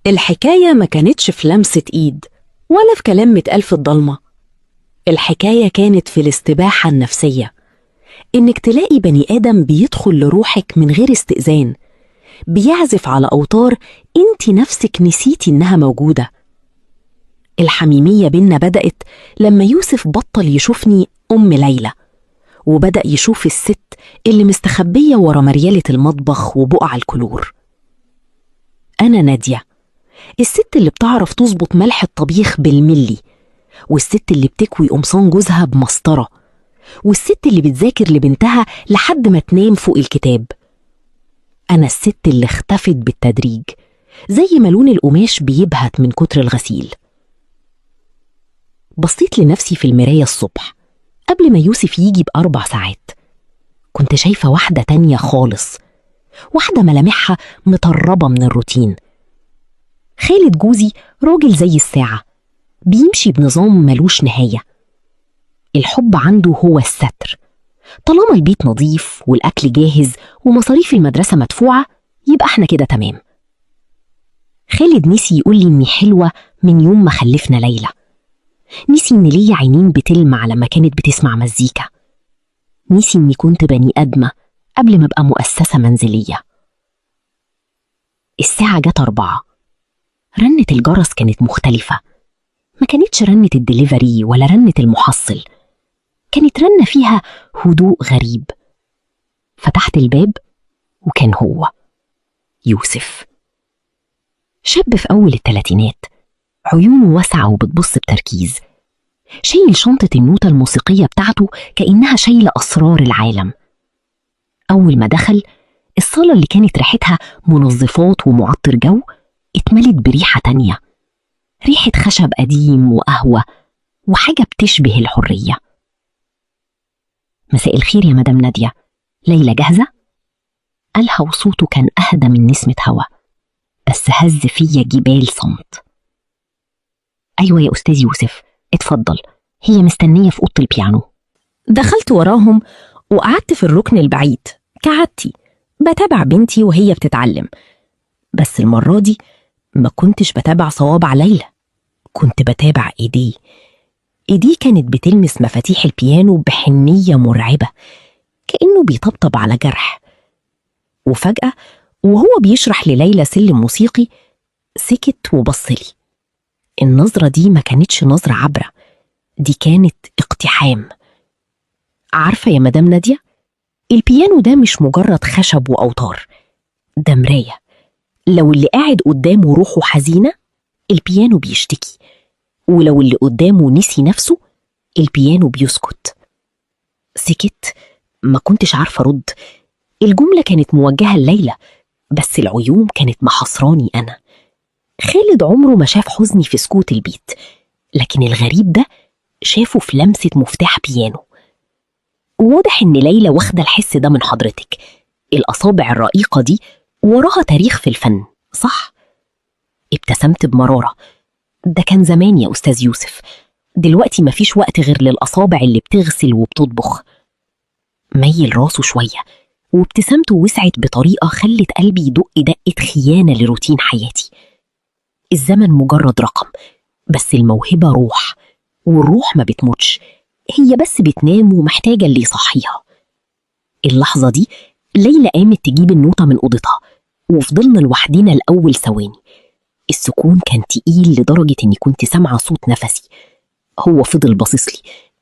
الحكاية ما كانتش في لمسة إيد ولا في كلام متقال في الضلمة. الحكاية كانت في الاستباحة النفسية، إنك تلاقي بني آدم بيدخل لروحك من غير استئذان، بيعزف على أوتار انت نفسك نسيتي إنها موجودة. الحميمية بينا بدأت لما يوسف بطل يشوفني أم ليلى، وبدأ يشوف الست اللي مستخبية ورا مريالة المطبخ وبقع الكلور. أنا نادية، الست اللي بتعرف تظبط ملح الطبيخ بالملي، والست اللي بتكوي قمصان جوزها بمسطرة، والست اللي بتذاكر لبنتها لحد ما تنام فوق الكتاب. أنا الست اللي اختفت بالتدريج زي ما لون القماش بيبهت من كتر الغسيل. بصيت لنفسي في المراية الصبح قبل ما يوسف يجي ب4 ساعات. كنت شايفة واحدة تانية خالص، واحدة ملامحها مطربة من الروتين. خالد جوزي راجل زي الساعة، بيمشي بنظام ملوش نهاية. الحب عنده هو الستر، طالما البيت نظيف والأكل جاهز ومصاريف المدرسة مدفوعة يبقى احنا كده تمام. خالد نسي يقول لي إني حلوة من يوم ما خلفنا ليلى، نسي إن ليا عينين بتلمع لما كانت بتسمع مزيكا، نسي إني كنت بني آدمة قبل ما أبقى مؤسسة منزلية. الساعة جت 4، رنة الجرس كانت مختلفة، ما كانتش رنة الدليفري ولا رنة المحصل، كانت رنة فيها هدوء غريب. فتحت الباب وكان هو يوسف، شاب في أول الثلاثينات، عيونه واسعة وبتبص بتركيز، شايل شنطة النوتة الموسيقية بتاعته كأنها شايلة أسرار العالم. أول ما دخل الصالة اللي كانت ريحتها منظفات ومعطر جو اتملت بريحة تانية، ريحة خشب قديم وقهوة وحاجة بتشبه الحرية. مساء الخير يا مدام نادية، ليلى جاهزة؟ قالها وصوته كان أهدى من نسمة هوا، بس هز فيا جبال صمت. أيوة يا أستاذ يوسف، اتفضل، هي مستنية في أوضة البيانو. دخلت وراهم وقعدت في الركن البعيد كعادتي بتابع بنتي وهي بتتعلم، بس المرة دي ما كنتش بتابع صوابع ليلى، كنت بتابع ايديه. ايديه كانت بتلمس مفاتيح البيانو بحنية مرعبة، كأنه بيطبطب على جرح. وفجأة وهو بيشرح لليلى سلم موسيقي سكت وبصلي. النظرة دي ما كانتش نظرة عبرة، دي كانت اقتحام. عارفة يا مدام نادية، البيانو ده مش مجرد خشب وأوتار، ده مراية. لو اللي قاعد قدامه روحه حزينة البيانو بيشتكي، ولو اللي قدامه نسي نفسه البيانو بيسكت. سكت، ما كنتش عارفة أرد. الجملة كانت موجهة لليلى، بس العيوم كانت محاصراني أنا. خالد عمره ما شاف حزني في سكوت البيت، لكن الغريب ده شافه في لمسة مفتاح بيانو. واضح إن ليلى واخدة الحس ده من حضرتك. الأصابع الرقيقة دي وراها تاريخ في الفن، صح؟ ابتسمت بمرارة. ده كان زمان يا أستاذ يوسف، دلوقتي مفيش وقت غير للأصابع اللي بتغسل وبتطبخ. ميل راسه شوية وابتسامته وسعت بطريقة خلت قلبي يدق دقة خيانة لروتين حياتي. الزمن مجرد رقم، بس الموهبة روح، والروح ما بتموتش، هي بس بتنام ومحتاجة اللي يصحيها. اللحظة دي ليلى قامت تجيب النوتة من أوضتها، وفضلنا لوحدنا الأول ثواني. السكون كان تقيل لدرجة إني كنت سامعة صوت نفسي. هو فضل باصصلي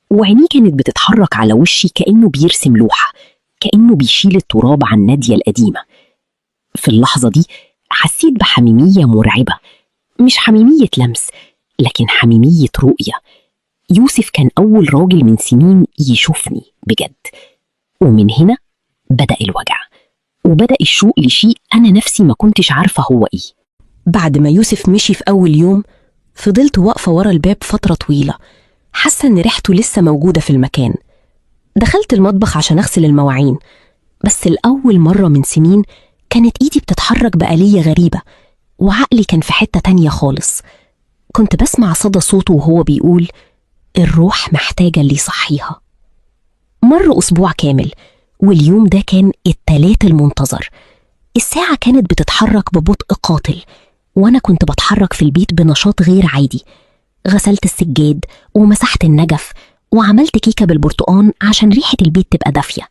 وعينيه كانت بتتحرك على وشي كأنه بيرسم لوحة، كأنه بيشيل التراب عن نادية القديمة. في اللحظة دي حسيت بحميمية مرعبة، مش حميمية لمس لكن حميمية رؤية. يوسف كان أول راجل من سنين يشوفني بجد، ومن هنا بدأ الوجع وبدأ الشوق لشيء أنا نفسي ما كنتش عارفة هو إيه. بعد ما يوسف مشي في أول يوم فضلت واقفة ورا الباب فترة طويلة، حاسة إن ريحته لسه موجودة في المكان. دخلت المطبخ عشان أغسل المواعين، بس لأول مرة من سنين كانت إيدي بتتحرك بآلية غريبة، وعقلي كان في حتة تانية خالص. كنت بسمع صدى صوته وهو بيقول الروح محتاجة اللي يصحيها. مر أسبوع كامل، واليوم ده كان التلات المنتظر. الساعة كانت بتتحرك ببطء قاتل، وأنا كنت بتحرك في البيت بنشاط غير عادي. غسلت السجاد ومسحت النجف وعملت كيكة بالبرتقان عشان ريحة البيت تبقى دافية.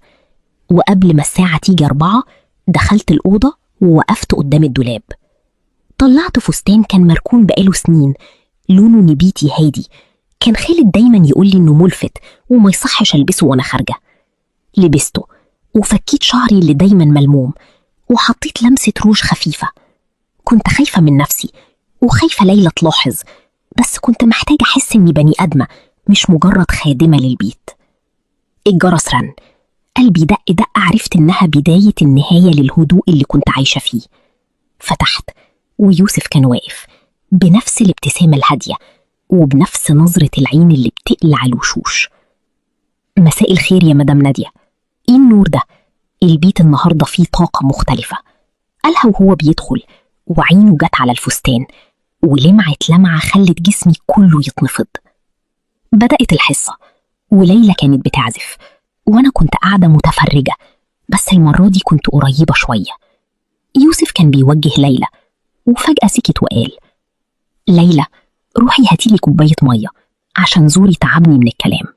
وقبل ما الساعة تيجي 4 دخلت الأوضة ووقفت قدام الدولاب. طلعت فستان كان مركون بقاله سنين، لونه نبيتي هادي. كان خالد دايما يقولي إنه ملفت وما يصحش ألبسه وأنا خارجة. لبسته وفكيت شعري اللي دايما ملموم وحطيت لمسة روج خفيفة. كنت خايفة من نفسي وخايفة ليلى تلاحظ، بس كنت محتاجة أحس إني بني آدمة مش مجرد خادمة للبيت. الجرس رن، قلبي دق دق، عرفت إنها بداية النهاية للهدوء اللي كنت عايشة فيه. فتحت ويوسف كان واقف بنفس الابتسامة الهادية وبنفس نظرة العين اللي بتقلع الوشوش. مساء الخير يا مدام نادية، إيه النور ده؟ البيت النهاردة فيه طاقة مختلفة، قالها وهو بيدخل وعينه جت على الفستان ولمعت لمعة خلت جسمي كله يتنفض. بدأت الحصة وليلى كانت بتعزف وأنا كنت قاعدة متفرجة، بس المرة دي كنت قريبة شوية. يوسف كان بيوجه ليلى وفجأة سكت وقال: ليلى روحي هاتيلي كوباية مية عشان زوري تعبني من الكلام.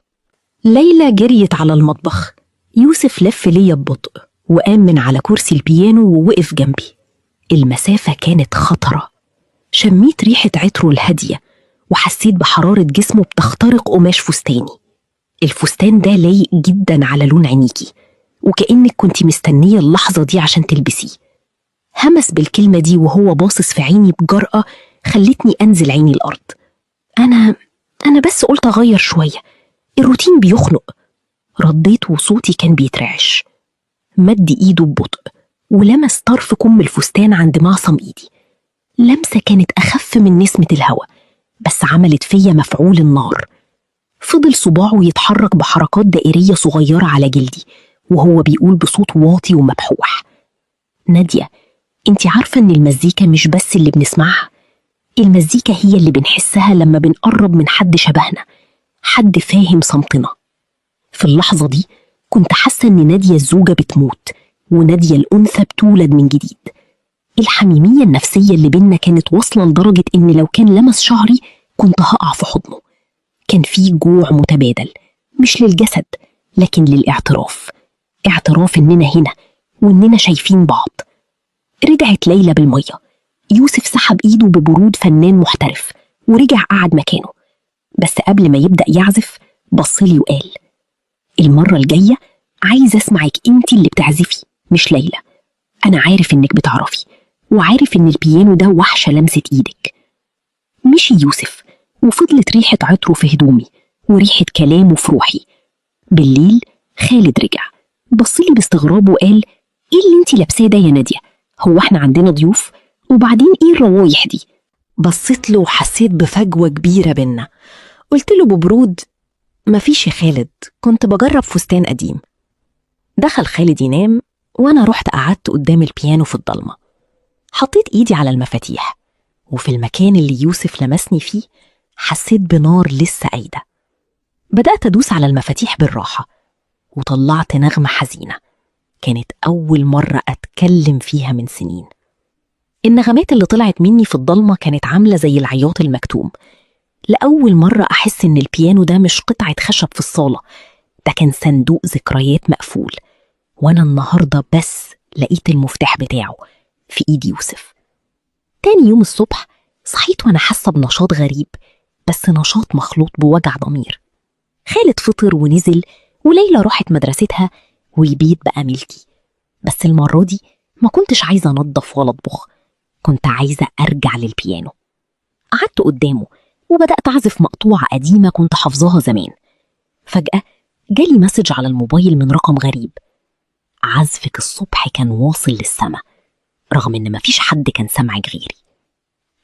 ليلى جريت على المطبخ. يوسف لف ليا ببطء وقام من على كرسي البيانو ووقف جنبي. المسافة كانت خطرة. شميت ريحة عطره الهادية وحسيت بحرارة جسمه بتخترق قماش فستاني. الفستان ده لايق جدا على لون عينيكي وكأنك كنتي مستنية اللحظة دي عشان تلبسيه. همس بالكلمة دي وهو باصص في عيني بجرأة خلتني أنزل عيني الأرض. أنا بس قلت أغير شوية، الروتين بيخنق، رديت وصوتي كان بيترعش. مد إيده ببطء ولمس طرف كم الفستان عند معصم إيدي. لمسة كانت أخف من نسمة الهواء بس عملت فيا مفعول النار. فضل صباعه يتحرك بحركات دائرية صغيرة على جلدي وهو بيقول بصوت واطي ومبحوح: نادية، انتي عارفة ان المزيكا مش بس اللي بنسمعها، المزيكا هي اللي بنحسها لما بنقرب من حد شبهنا، حد فاهم صمتنا. في اللحظة دي كنت حاسة ان نادية الزوجة بتموت ونادية الأنثى بتولد من جديد. الحميمية النفسية اللي بينا كانت واصلة لدرجة ان لو كان لمس شعري كنت هقع في حضنه. كان في جوع متبادل، مش للجسد لكن للاعتراف، اعتراف اننا هنا واننا شايفين بعض. رجعت ليلى بالمية. يوسف سحب ايده ببرود فنان محترف ورجع قعد مكانه، بس قبل ما يبدأ يعزف بصلي وقال: المرة الجاية عايز اسمعك انتي اللي بتعزفي مش ليلى. انا عارف انك بتعرفي وعارف ان البيانو ده وحشة لمسة ايدك. مشي يوسف وفضلت ريحة عطره في هدومي وريحة كلامه في روحي. بالليل خالد رجع بصلي باستغراب وقال: ايه اللي انتي لابساه ده يا نادية؟ هو احنا عندنا ضيوف؟ وبعدين ايه الروايح دي؟ بصيت له وحسيت بفجوة كبيرة بينا. قلت له ببرود: مفيش يا خالد، كنت بجرب فستان قديم. دخل خالد ينام وانا رحت قعدت قدام البيانو في الضلمة. حطيت ايدي على المفاتيح وفي المكان اللي يوسف لمسني فيه حسيت بنار لسه قايدة. بدأت أدوس على المفاتيح بالراحة وطلعت نغمة حزينة كانت أول مرة أتكلم فيها من سنين. النغمات اللي طلعت مني في الضلمة كانت عاملة زي العياط المكتوم. لأول مرة أحس إن البيانو ده مش قطعة خشب في الصالة، ده كان صندوق ذكريات مقفول، وأنا النهاردة بس لقيت المفتاح بتاعه في إيد يوسف. تاني يوم الصبح صحيت وأنا حاسة بنشاط غريب، بس نشاط مخلوط بوجع ضمير. خالد فطر ونزل وليلى راحت مدرستها والبيت بقى ملكي. بس المرة دي ما كنتش عايزة أنظف ولا أطبخ، كنت عايزة أرجع للبيانو. قعدت قدامه وبدأت أعزف مقطوعة قديمة كنت حافظاها زمان. فجأة جالي مسج على الموبايل من رقم غريب: عزفك الصبح كان واصل للسما، رغم إن مفيش حد كان سمعك غيري.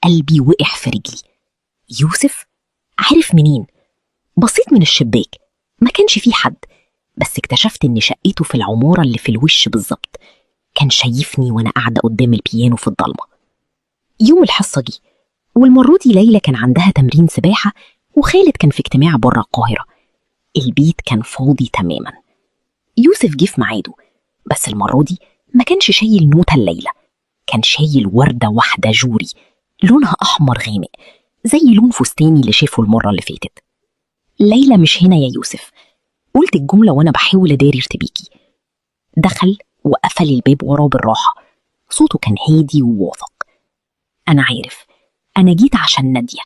قلبي وقع في رجلي. يوسف؟ عارف منين؟ بصيت من الشباك ما كانش فيه حد، بس اكتشفت إن شقته في العمارة اللي في الوش بالظبط. كان شايفني وأنا قاعدة قدام البيانو في الضلمة. يوم الحصة جه والمرة دي ليلى كان عندها تمرين سباحة وخالد كان في اجتماع بره القاهرة. البيت كان فاضي تماما. يوسف جه في ميعاده، بس المرة دي ما كانش شايل نوتة الليلة، كان شايل وردة واحدة جوري لونها أحمر غامق زي لون فستاني اللي شافه المرة اللي فاتت. ليلى مش هنا يا يوسف، قلت الجملة وأنا بحاول أداري ارتباكي. دخل وقفل الباب وراه بالراحة، صوته كان هادي وواثق. أنا عارف، أنا جيت عشان نادية،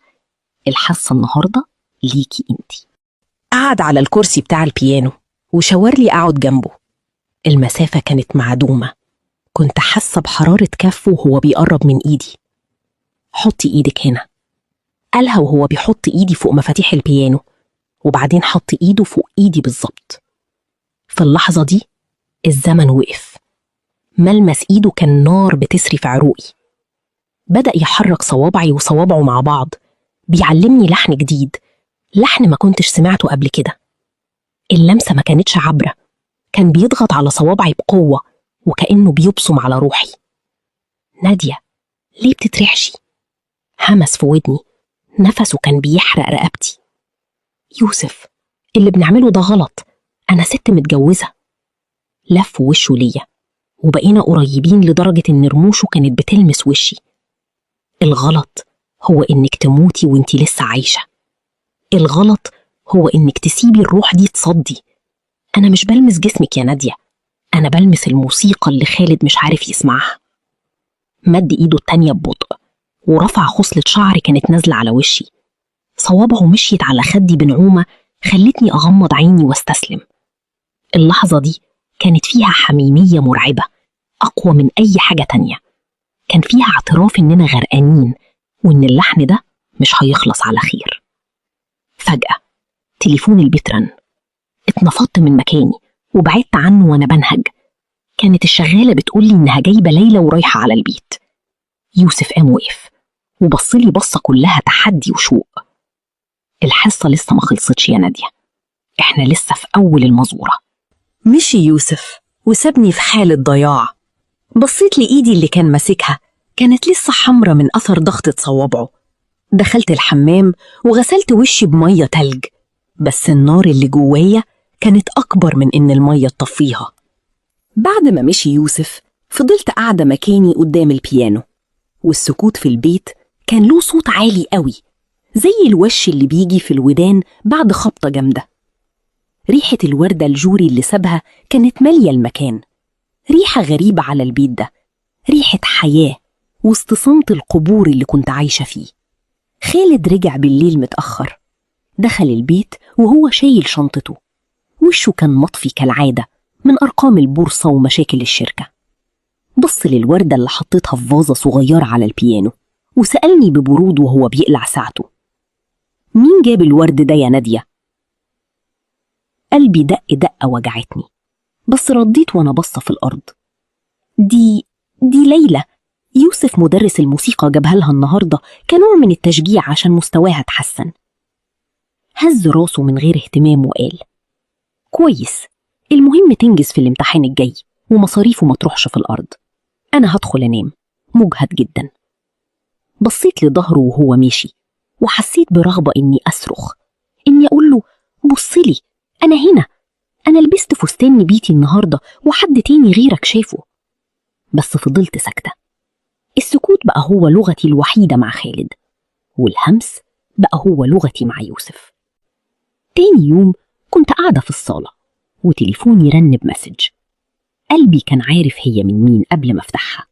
الحصة النهاردة ليكي انتي. قعد على الكرسي بتاع البيانو وشاور لي أقعد جنبه. المسافة كانت معدومة، كنت حاسة بحرارة كفه وهو بيقرب من إيدي. حطي إيدك هنا، قالها وهو بيحط إيدي فوق مفاتيح البيانو، وبعدين حط إيده فوق إيدي بالظبط. في اللحظة دي الزمن وقف، ملمس إيده كان نار بتسري في عروقي. بدأ يحرك صوابعي وصوابعه مع بعض، بيعلمني لحن جديد، لحن ما كنتش سمعته قبل كده. اللمسة ما كانتش عبرة، كان بيضغط على صوابعي بقوة وكأنه بيبصم على روحي. نادية، ليه بتترعشي؟ همس في ودني، نفسه كان بيحرق رقبتي. يوسف، اللي بنعمله ده غلط، أنا ست متجوزة. لف وشه ليا وبقينا قريبين لدرجة إن رموشه كانت بتلمس وشي. الغلط هو إنك تموتي وإنتي لسه عايشة. الغلط هو إنك تسيبي الروح دي تصدي. أنا مش بلمس جسمك يا نادية، أنا بلمس الموسيقى اللي خالد مش عارف يسمعها. مد إيده التانية ببطء ورفع خصلة شعر كانت نازلة على وشي. صوابعه مشيت على خدي بنعومة خلتني أغمض عيني واستسلم. اللحظة دي كانت فيها حميمية مرعبة أقوى من أي حاجة تانية. كان فيها اعتراف إننا غرقانين وإن اللحن ده مش هيخلص على خير. فجأة تليفون البيت رن، اتنفضت من مكاني وبعدت عنه وأنا بنهج. كانت الشغالة بتقولي إنها جايبة ليلى ورايحة على البيت. يوسف قام وقف وبصلي بصة كلها تحدي وشوق. الحصة لسه ما خلصتش يا نادية، احنا لسه في أول المزورة. مشي يوسف وسابني في حالة ضياع. بصيت لإيدي اللي كان ماسكها، كانت لسه حمرة من أثر ضغطة صوابعه. دخلت الحمام وغسلت وشي بمية تلج، بس النار اللي جوايا كانت أكبر من إن المية تطفيها. بعد ما مشي يوسف فضلت قاعدة مكاني قدام البيانو، والسكوت في البيت كان له صوت عالي قوي زي الوش اللي بيجي في الودان بعد خبطة جامدة. ريحة الوردة الجوري اللي سابها كانت مالية المكان، ريحة غريبة على البيت ده، ريحة حياة وسط صمت القبور اللي كنت عايشة فيه. خالد رجع بالليل متأخر، دخل البيت وهو شايل شنطته، وشه كان مطفي كالعادة من أرقام البورصة ومشاكل الشركة. بص للوردة اللي حطيتها في فازة صغيرة على البيانو وسألني ببرود وهو بيقلع ساعته: مين جاب الورد ده يا نادية؟ قلبي دق دقة وجعتني، بس رديت وأنا بصة في الأرض: دي ليلى، يوسف مدرس الموسيقى جابها لها النهاردة كنوع من التشجيع عشان مستواها اتحسن. هز راسه من غير اهتمام وقال: كويس، المهم تنجز في الامتحان الجاي ومصاريفه ما تروحش في الأرض. أنا هدخل أنام، مجهد جدا. بصيت لظهره وهو ماشي وحسيت برغبة إني أصرخ، إني أقول له: بصلي، أنا هنا، أنا لبست فستان نبيتي النهاردة وحد تاني غيرك شافه. بس فضلت ساكتة. السكوت بقى هو لغتي الوحيدة مع خالد، والهمس بقى هو لغتي مع يوسف. تاني يوم كنت قاعدة في الصالة وتليفوني رن بمسج. قلبي كان عارف هي من مين قبل ما افتحها.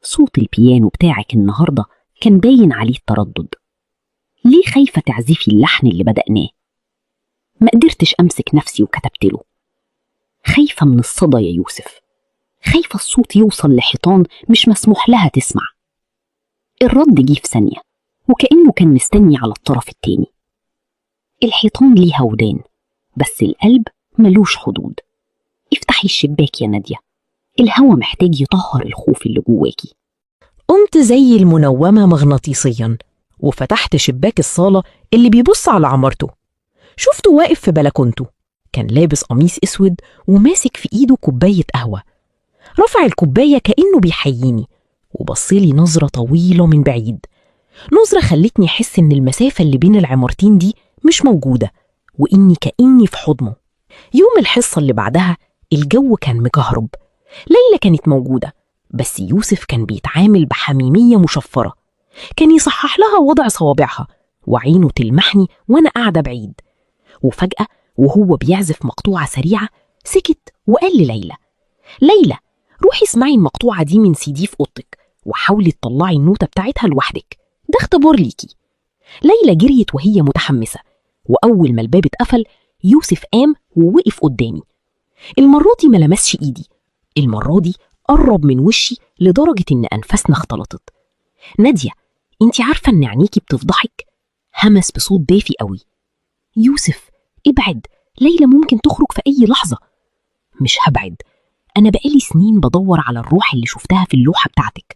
صوت البيانو بتاعك النهاردة كان باين عليه التردد. ليه خايفة تعزفي اللحن اللي بدأناه؟ ما قدرتش أمسك نفسي وكتبت له: خايفة من الصدى يا يوسف، خايفة الصوت يوصل لحيطان مش مسموح لها تسمع. الرد جه في ثانية وكأنه كان مستني على الطرف التاني. الحيطان ليها ودان بس القلب ملوش حدود. افتحي الشباك يا نادية، الهوا محتاج يطهر الخوف اللي جواكي. قمت زي المنومة مغناطيسيا وفتحت شباك الصالة اللي بيبص على عمارته. شفته واقف في بلكونته، كان لابس قميص اسود وماسك في ايده كوباية قهوة. رفع الكوباية كأنه بيحييني وبصلي نظرة طويلة من بعيد، نظرة خلتني أحس إن المسافة اللي بين العمارتين دي مش موجودة وإني كأني في حضنه. يوم الحصة اللي بعدها الجو كان مكهرب. ليلى كانت موجودة بس يوسف كان بيتعامل بحميمية مشفرة، كان يصحح لها وضع صوابعها وعينه تلمحني وأنا قاعدة بعيد. وفجأة وهو بيعزف مقطوعة سريعة سكت وقال لليلى: ليلى، روحي اسمعي المقطوعة دي من CD في أوضتك وحاولي تطلعي النوتة بتاعتها لوحدك، ده اختبار ليكي. ليلى جريت وهي متحمسة، وأول ما الباب اتقفل يوسف قام ووقف قدامي. المرة دي ما لمسش إيدي، المرة دي قرب من وشي لدرجة إن أنفاسنا اختلطت. نادية، انتي عارفة إن عينيكي بتفضحك؟ همس بصوت دافي قوي. يوسف، ابعد، ليلى ممكن تخرج في أي لحظة. مش هبعد، أنا بقالي سنين بدور على الروح اللي شفتها في اللوحة بتاعتك،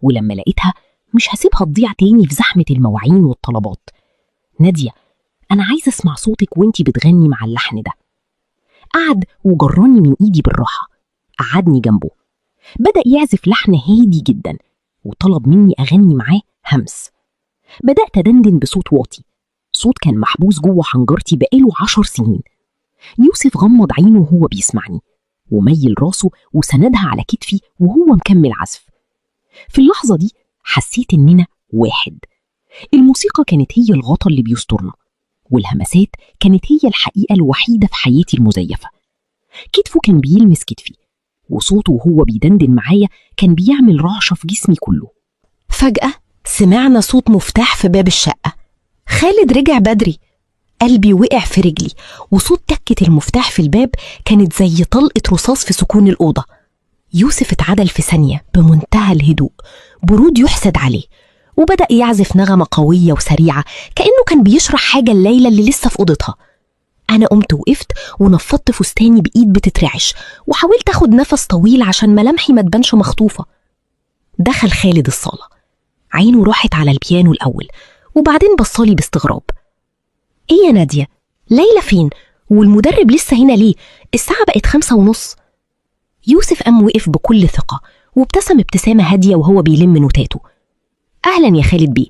ولما لقيتها مش هسيبها تضيع تاني في زحمة المواعين والطلبات. نادية، أنا عايزة أسمع صوتك وانتي بتغني مع اللحن ده. قعد وجراني من إيدي بالراحة، قعدني جنبه، بدأ يعزف لحن هادي جدا وطلب مني أغني معاه همس. بدأت أدندن بصوت واطي، صوت كان محبوس جوه حنجرتي بقاله 10 سنين. يوسف غمض عينه وهو بيسمعني وميل راسه وسندها على كتفي وهو مكمل عزف. في اللحظة دي حسيت إننا واحد. الموسيقى كانت هي الغطا اللي بيسترنا، والهمسات كانت هي الحقيقة الوحيدة في حياتي المزيفة. كتفه كان بيلمس كتفي، وصوته وهو بيدندن معايا كان بيعمل رعشة في جسمي كله. فجأة سمعنا صوت مفتاح في باب الشقة. خالد رجع بدري. قلبي وقع في رجلي، وصوت تكة المفتاح في الباب كانت زي طلقة رصاص في سكون الأوضة. يوسف اتعدل في ثانية بمنتهى الهدوء، برود يحسد عليه، وبدأ يعزف نغمة قوية وسريعة كأنه كان بيشرح حاجة ليلى اللي لسه في أوضتها. أنا قمت وقفت ونفضت فستاني بإيد بتترعش، وحاولت أخد نفس طويل عشان ملامحي ما تبانش مخطوفة. دخل خالد الصالة، عينه راحت على البيانو الأول وبعدين بصالي باستغراب. إيه يا نادية؟ ليلى فين؟ والمدرب لسه هنا ليه؟ الساعة بقت 5:30. يوسف قام وقف بكل ثقة وابتسم ابتسامة هادية وهو بيلم نوتاته. أهلا يا خالد بيه،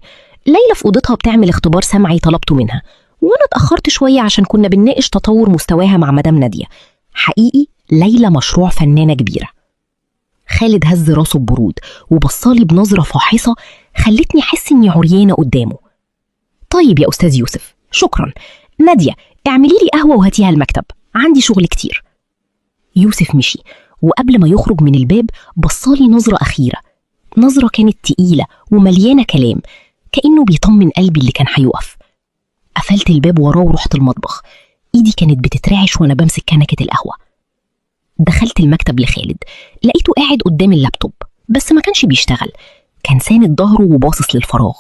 ليلى في أوضتها بتعمل اختبار سمعي طلبته منها، وأنا اتأخرت شوية عشان كنا بنناقش تطور مستواها مع مدام نادية. حقيقي ليلى مشروع فنانة كبيرة. خالد هز راسه ببرود وبصالي بنظرة فاحصة خلتني أحس إني عريانة قدامه. طيب يا أستاذ يوسف، شكرا. نادية، اعملي لي قهوة وهاتيها المكتب، عندي شغل كتير. يوسف مشي، وقبل ما يخرج من الباب بصالي نظرة أخيرة، نظرة كانت تقيلة ومليانة كلام كأنه بيطمن قلبي اللي كان هيقف. قفلت الباب وراه ورحت المطبخ، إيدي كانت بتترعش وأنا بمسك كنكة القهوة. دخلت المكتب لخالد، لقيته قاعد قدام اللابتوب بس ما كانش بيشتغل، كان ساند ظهره وباصص للفراغ.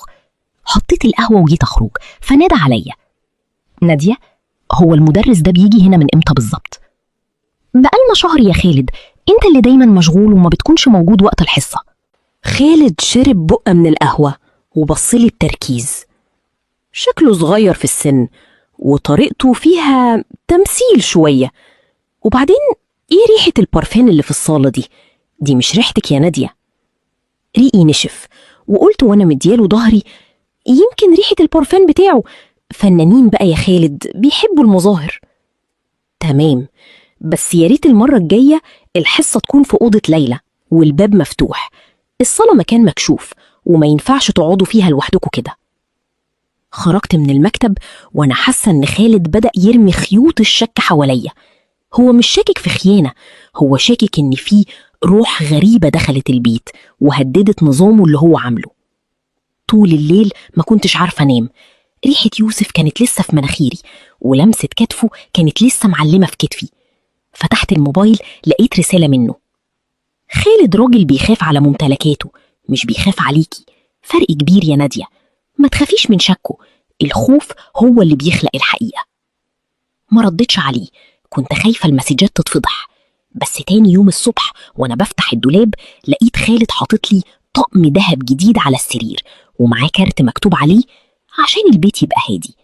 حطيت القهوة وجيت أخرج فنادى عليا: نادية، هو المدرس ده بيجي هنا من إمتى بالظبط؟ بقالنا شهر يا خالد، انت اللي دايما مشغول وما بتكونش موجود وقت الحصة. خالد شرب بقة من القهوة وبصلي بتركيز. شكله صغير في السن وطريقته فيها تمثيل شوية. وبعدين ايه ريحة البارفان اللي في الصالة دي؟ دي مش ريحتك يا نادية. ريقي نشف وقلت وانا مدياله ظهري: يمكن ريحة البارفان بتاعه، فنانين بقى يا خالد بيحبوا المظاهر. تمام، بس يا ريت المرة الجاية الحصة تكون في أوضة ليلى والباب مفتوح، الصالة مكان مكشوف وما ينفعش تقعدوا فيها لوحدكم كده. خرجت من المكتب وأنا حاسة إن خالد بدأ يرمي خيوط الشك حواليا. هو مش شاكك في خيانة، هو شاكك إن في روح غريبة دخلت البيت وهددت نظامه اللي هو عامله. طول الليل ما كنتش عارفة أنام، ريحة يوسف كانت لسه في مناخيري ولمسة كتفه كانت لسه معلمة في كتفي. فتحت الموبايل لقيت رسالة منه: خالد راجل بيخاف على ممتلكاته، مش بيخاف عليكي، فرق كبير يا نادية، ما تخافيش من شكه، الخوف هو اللي بيخلق الحقيقة. ما ردتش عليه، كنت خايفة المسجات تتفضح. بس تاني يوم الصبح وانا بفتح الدولاب لقيت خالد حاطط لي طقم دهب جديد على السرير ومعاه كارت مكتوب عليه: عشان البيت يبقى هادي.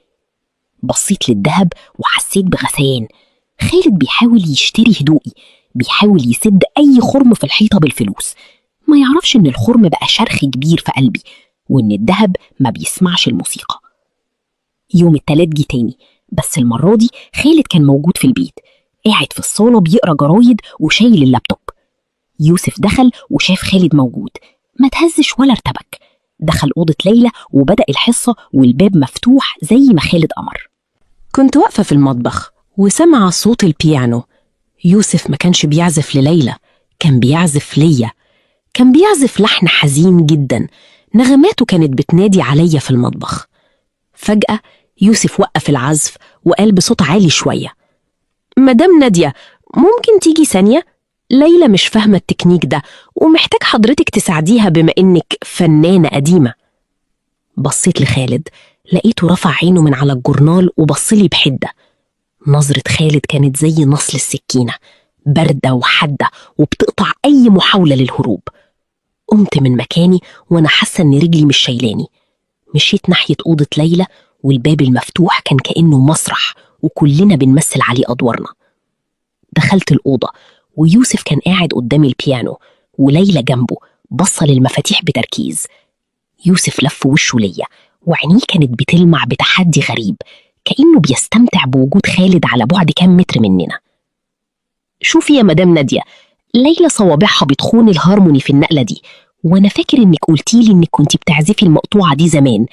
بصيت للدهب وحسيت بغثيان. خالد بيحاول يشتري هدوئي، بيحاول يسد أي خرم في الحيطة بالفلوس، ما يعرفش إن الخرم بقى شرخ كبير في قلبي وإن الدهب ما بيسمعش الموسيقى. يوم التلات جه تاني، بس المرة دي خالد كان موجود في البيت، قاعد في الصالة بيقرأ جرايد وشايل اللابتوب. يوسف دخل وشاف خالد موجود، ما تهزش ولا ارتبك. دخل أوضة ليلى وبدأ الحصة والباب مفتوح زي ما خالد أمر. كنت واقفة في المطبخ وسمع صوت البيانو. يوسف ما كانش بيعزف لليلى، كان بيعزف ليا. كان بيعزف لحن حزين جدا، نغماته كانت بتنادي عليا في المطبخ. فجأة يوسف وقف العزف وقال بصوت عالي شوية: مدام نادية، ممكن تيجي ثانية؟ ليلى مش فاهمة التكنيك ده ومحتاج حضرتك تساعديها بما إنك فنانة قديمة. بصيت لخالد، لقيته رفع عينه من على الجورنال وبصلي بحدة. نظرة خالد كانت زي نصل السكينة، باردة وحادة وبتقطع أي محاولة للهروب. قمت من مكاني وأنا حاسة إن رجلي مش شايلاني. مشيت ناحية أوضة ليلى والباب المفتوح كان كأنه مسرح وكلنا بنمثل عليه أدوارنا. دخلت الأوضة ويوسف كان قاعد قدام البيانو وليلى جنبه بصة للمفاتيح بتركيز. يوسف لف وشه ليا وعينيه كانت بتلمع بتحدي غريب، كأنه بيستمتع بوجود خالد على بعد كام متر مننا. شوفي يا مدام نادية، ليلى صوابعها بتخون الهارموني في النقلة دي، وانا فاكر انك قلتيلي انك كنتي بتعزفي المقطوعة دي زمان،